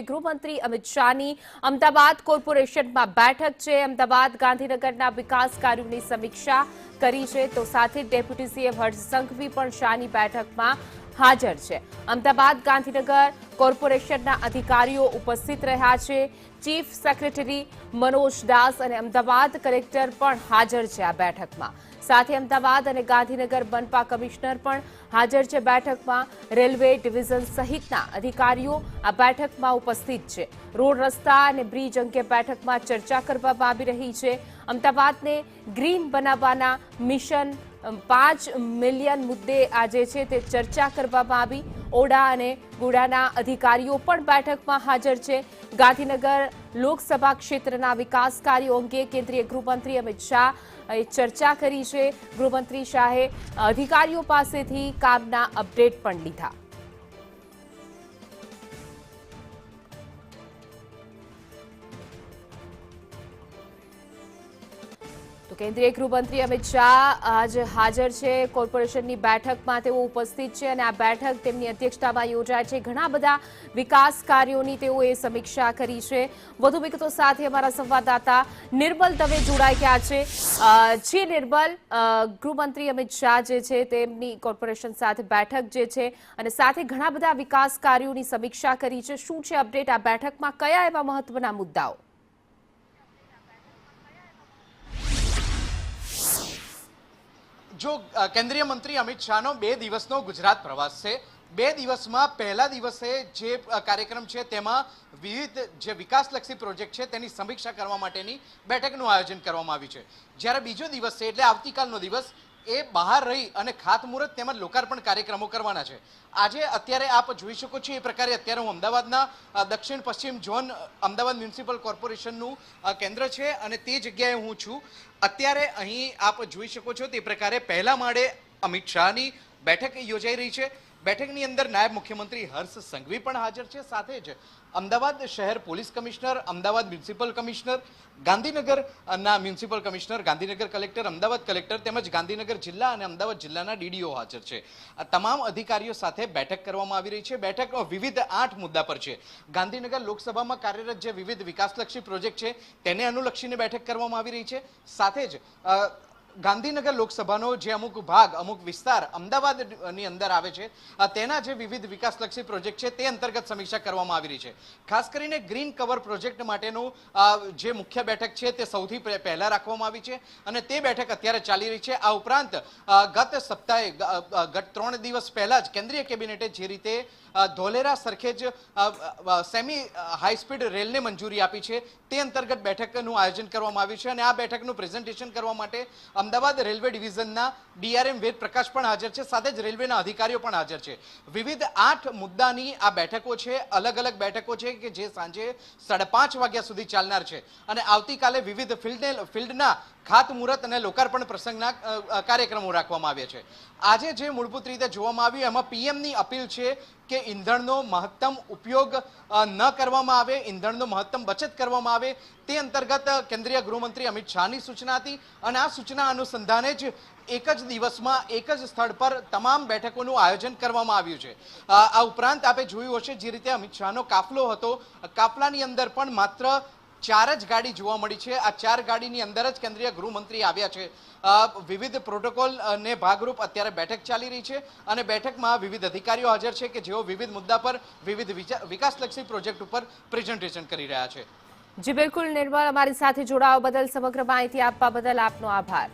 ગૃહમંત્રી અમિત શાહની અમદાવાદ કોર્પોરેશનમાં બેઠક છે। અમદાવાદ ગાંધીનગરના વિકાસ કાર્યોની સમીક્ષા કરી છે, તો સાથે ડેપ્યુટી સીએમ હર્ષ સંઘવી પણ શાહની બેઠકમાં હાજર છે। અમદાવાદ ગાંધીનગર કોર્પોરેશનના અધિકારીઓ ઉપસ્થિત રહ્યા છે। ચીફ સેક્રેટરી મનોજ દાસ અને અમદાવાદ કલેક્ટર પણ હાજર છે આ બેઠકમાં। સાથે અમદાવાદ અને ગાંધીનગર મનપા કમિશનર પણ હાજર છે બેઠકમાં। રેલવે ડિવિઝન સહિતના અધિકારીઓ આ બેઠકમાં ઉપસ્થિત છે। રોડ રસ્તા અને બ્રિજ અંગે બેઠકમાં ચર્ચા કરવામાં આવી રહી છે। અમદાવાદને ગ્રીન બનાવવાના મિશન 5 મિલિયન મુદ્દે આજે છે તે ચર્ચા કરવામાં આવી। ઓડા અને ગુડાના અધિકારીઓ પણ બેઠકમાં હાજર છે। ગાંધીનગર લોકસભા ક્ષેત્રના વિકાસ કાર્યો અંગે કેન્દ્રીય ગૃહમંત્રી અમિત શાહે ચર્ચા કરી છે। ગૃહમંત્રી શાહે અધિકારીઓ પાસેથી કામના અપડેટ પણ લીધા। તો કેન્દ્રીય ગૃહમંત્રી અમિત શાહ આજે હાજર છે કોર્પોરેશનની બેઠકમાં। તેઓ ઉપસ્થિત છે અને આ બેઠક તેમની અધ્યક્ષતામાં યોજાય છે। ઘણા બધા વિકાસ કાર્યોની તેઓએ સમીક્ષા કરી છે। વધુ વિગતો સાથે અમારા સંવાદદાતા નિર્મલ દવે જોડાઈ ગયા છે। નિર્મલ, ગૃહમંત્રી અમિત શાહ જે છે તેમની કોર્પોરેશન સાથે બેઠક જે છે અને સાથે ઘણા બધા વિકાસ કાર્યોની સમીક્ષા કરી છે। શું છે અપડેટ આ બેઠકમાં? કયા એવા મહત્વના મુદ્દાઓ? જો કેન્દ્રીય મંત્રી અમિત શાહનો 2 દિવસનો ગુજરાત પ્રવાસ છે। 2 દિવસમાં પહેલા દિવસે જે કાર્યક્રમ છે તેમાં વિવિધ જે વિકાસલક્ષી પ્રોજેક્ટ છે તેની સમીક્ષા કરવા માટેની બેઠકનું આયોજન કરવામાં આવ્યું છે। જ્યારે બીજો દિવસ છે એટલે આવતીકાલનો દિવસ એ બહાર રહી અને ખાતમુહૂર્ત તેમજ લોકાર્પણ કાર્યક્રમો કરવાના છે। આજે અત્યારે આપ જોઈ શકો છો એ પ્રકારે અત્યારે હું અમદાવાદના દક્ષિણ પશ્ચિમ ઝોન અમદાવાદ મ્યુનિસિપલ કોર્પોરેશનનું કેન્દ્ર છે અને તે જગ્યાએ હું છું। અત્યારે અહીં આપ જોઈ શકો છો તે પ્રકારે પહેલા માળે અમિત શાહની બેઠક યોજાઈ રહી છે। બેઠકની અંદર નાયબ મુખ્યમંત્રી હર્ષ સંઘવી પણ હાજર છે। સાથે જ અમદાવાદ શહેર police commissioner, Ahmedabad municipal commissioner, ગાંધીનગરના municipal commissioner, Gandhinagar collector, Ahmedabad collector તેમજ ગાંધીનગર જિલ્લા અને અમદાવાદ જિલ્લાના ડીડીઓ હાજર છે। આ તમામ અધિકારીઓ સાથે બેઠક કરવામાં આવી રહી છે। બેઠક વિવિધ 8 મુદ્દા પર છે। ગાંધીનગર લોકસભામાં કાર્યરત જે વિવિધ વિકાસલક્ષી પ્રોજેક્ટ છે તેને અનુલક્ષીને બેઠક કરવામાં આવી રહી છે। સાથે જ ગાંધીનગર લોકસભાનો જે અમુક ભાગ, અમુક વિસ્તાર અમદાવાદની અંદર આવે છે તેના જે વિવિધ વિકાસલક્ષી પ્રોજેક્ટ છે તે અંતર્ગત સમીક્ષા કરવામાં આવી રહી છે। ખાસ કરીને ગ્રીન કવર પ્રોજેક્ટ માટેનું જે મુખ્ય બેઠક છે તે સૌથી પહેલા રાખવામાં આવી છે અને તે બેઠક અત્યારે ચાલી રહી છે। આ ઉપરાંત ગત સપ્તાહે ગત 3 દિવસ પહેલા જ કેન્દ્રીય કેબિનેટે જે રીતે Dholera Sarkhej semi high speed રેલને મંજૂરી આપી છે તે અંતર્ગત બેઠકનું આયોજન કરવામાં આવ્યું છે અને આ બેઠકનું પ્રેઝન્ટેશન કરવા માટે અમદાવાદ રેલવે ડિવિઝનના ડીઆરએમ વેદ પ્રકાશ પણ હાજર છે। સાથે જ રેલવેના અધિકારીઓ પણ હાજર છે। વિવિધ 8 મુદ્દાની આ બેઠકો છે। અલગ અલગ બેઠકો છે કે જે સાંજે 5:30 વાગ્યા સુધી ચાલનાર છે અને આવતીકાલે વિવિધ ફિલ્ડના ખાતમુહૂર્ત અને લોકાર્પણ પ્રસંગના કાર્યક્રમો રાખવામાં આવ્યા છે। આજે જે મૂળભૂત રીતે જોવામાં આવ્યું એમાં પીએમની અપીલ છે કે ઈંધણનો મહત્તમ ઉપયોગ ન કરવામાં આવે, ઈંધણનો મહત્તમ બચત કરવામાં આવે। તે અંતર્ગત કેન્દ્રીય ગૃહમંત્રી અમિત શાહની સૂચના હતી અને આ સૂચના અનુસંધાને જ એક જ દિવસમાં એક જ સ્થળ પર તમામ બેઠકોનું આયોજન કરવામાં આવ્યું છે। આ ઉપરાંત આપે જોયું હશે જે રીતે અમિત શાહનો કાફલો હતો, કાફલાની અંદર પણ માત્ર 4 જ ગાડી જોવા મળી છે। આ 4 ગાડીની અંદર જ કેન્દ્રીય ગૃહમંત્રી આવ્યા છે। વિવિધ પ્રોટોકોલ ને ભાગરૂપ અત્યારે બેઠક ચાલી રહી છે અને બેઠકમાં વિવિધ અધિકારીઓ હાજર છે કે જેઓ વિવિધ મુદ્દા પર વિવિધ વિકાસલક્ષી પ્રોજેક્ટ ઉપર પ્રેઝન્ટેશન કરી રહ્યા છે। જી બિલકુલ નિર્મલ, અમારી સાથે જોડાવા બદલ, સમગ્ર માહિતી આપવા બદલ આપનો આભાર।